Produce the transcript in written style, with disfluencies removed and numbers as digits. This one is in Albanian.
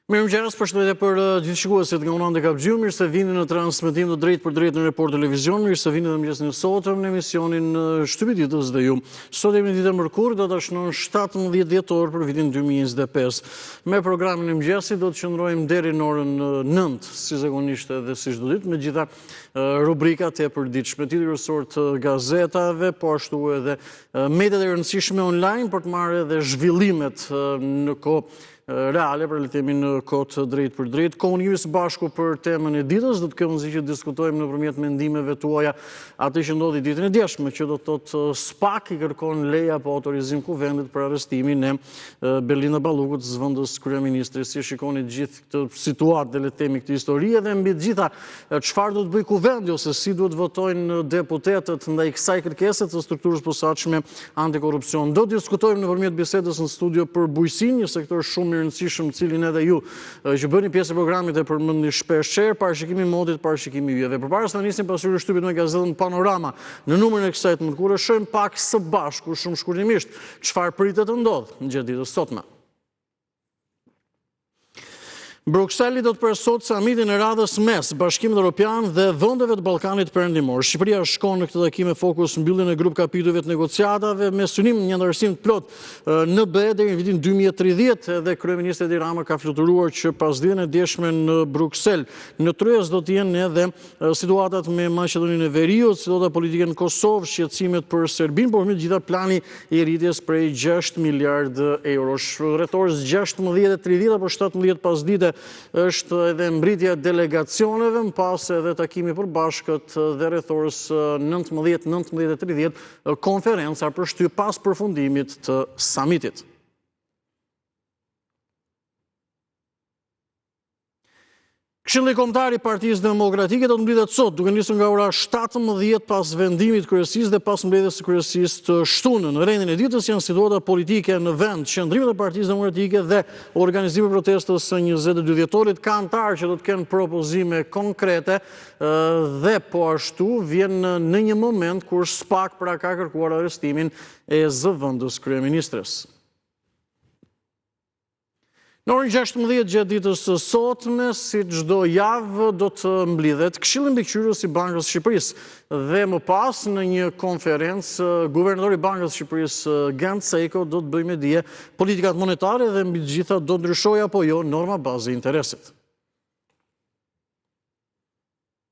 Mirëmëngjes, përshëndetje për gjithë shikuesit nga Unë Kapxhiu, mirë se vini në transmetim të drejtë për drejtë në Report Televizion, mirë se vini dhe mëngjesin e sotëm në emisionin Shtypi i ditës dhe ju. Sot jemi në ditën e mërkurë, do ta shënon 17 dhjetor për vitin 2025. Me programin e mëngjesit do të qëndrojmë deri në orën 9, si zakonisht edhe si çdo ditë, me gjitha rubrikat e përditshme, titujt rësor të gazetave, po ashtu edhe mediat e rëndësishme online për të marrë edhe zhvillimet në kohë reale, për le të themi në kohë drejt për drejt. Komunikimi së bashku për temën e ditës, do të kemi që diskutojmë nëpërmjet mendimeve tuaja atë që ndodhi ditën e djeshme, që do të thotë SPAK i kërkon leje apo autorizim kuvendit për arrestimin e Belinda Ballukut, zëvendës kryeministrit. Si shikoni gjithë këtë situatë, dhe le të themi këtë histori, dhe mbi të gjitha çfarë do të bëjë kuvendi ose si duhet votojnë deputetët ndaj kësaj kërkese të strukturës posaçme antikorrupsion. Do të diskutojmë nëpërmjet bisedës në studio për bujqësinë, një sektor shumë rëndësishëm, cilin edhe ju që bëni pjesë e programit e përmendni shpesh, parashikimi i modit, parashikimi i yjeve. Përpara se të nisim pasuri shtypit me gazetën Panorama në numrin e kësaj të mërkurë, shohim pak së bashku shumë shkurtimisht çfarë pritet të ndodhë në gjatë ditës sotme. Brukseli do të përsot samitin e radhës mes Bashkimit Evropian dhe vendeve të Ballkanit Perëndimor. Shqipëria shkon në këtë takim me fokus mbylljen e grup kapitujve të negociatave me synim një ndarësim të plot në BE deri në vitin 2030, dhe kryeministri Edi Rama ka fluturuar që pas ditën e djeshme në Bruksel. Në tryez do të jenë edhe situatat me Maqedoninë e Veriut, situata politike në Kosovë, shqetësimet për Serbinë, por me gjitha plani i rritjes prej 6 miliardë eurosh. Rreth orës 16:30 apo 17 pasdite është edhe mbritja delegacioneve, më pas edhe takimi përbashkët dhe rreth orës 19:30 konferenca përshtyp pas përfundimit të samitit. Këshilli Kombëtar i Partisë Demokratike do të mblidhet sot, duke nisur nga ora 17 pas vendimit të kryesisë dhe pas mbledhjes së kryesisë të shtunën. Në rendin e ditës janë situata politike në vend, qëndrimet e Partisë Demokratike dhe organizimi i protestës së 22 dhjetorit. Ka anëtarë që do të kenë propozime konkrete dhe po ashtu vjen në një moment kur SPAK pra ka kërkuar arrestimin e zëvendës kryeministres. Në orën 16 gjatë ditës së sotme, si çdo javë, do të mblidhet Këshilli Mbikëqyrës i Bankës së Shqipërisë dhe më pas në një konferencë guvernadori i Bankës së Shqipërisë Gent Sejko do të bëjë me dije politikat monetare dhe mbi të gjitha do ndryshojë apo jo norma bazë e interesit.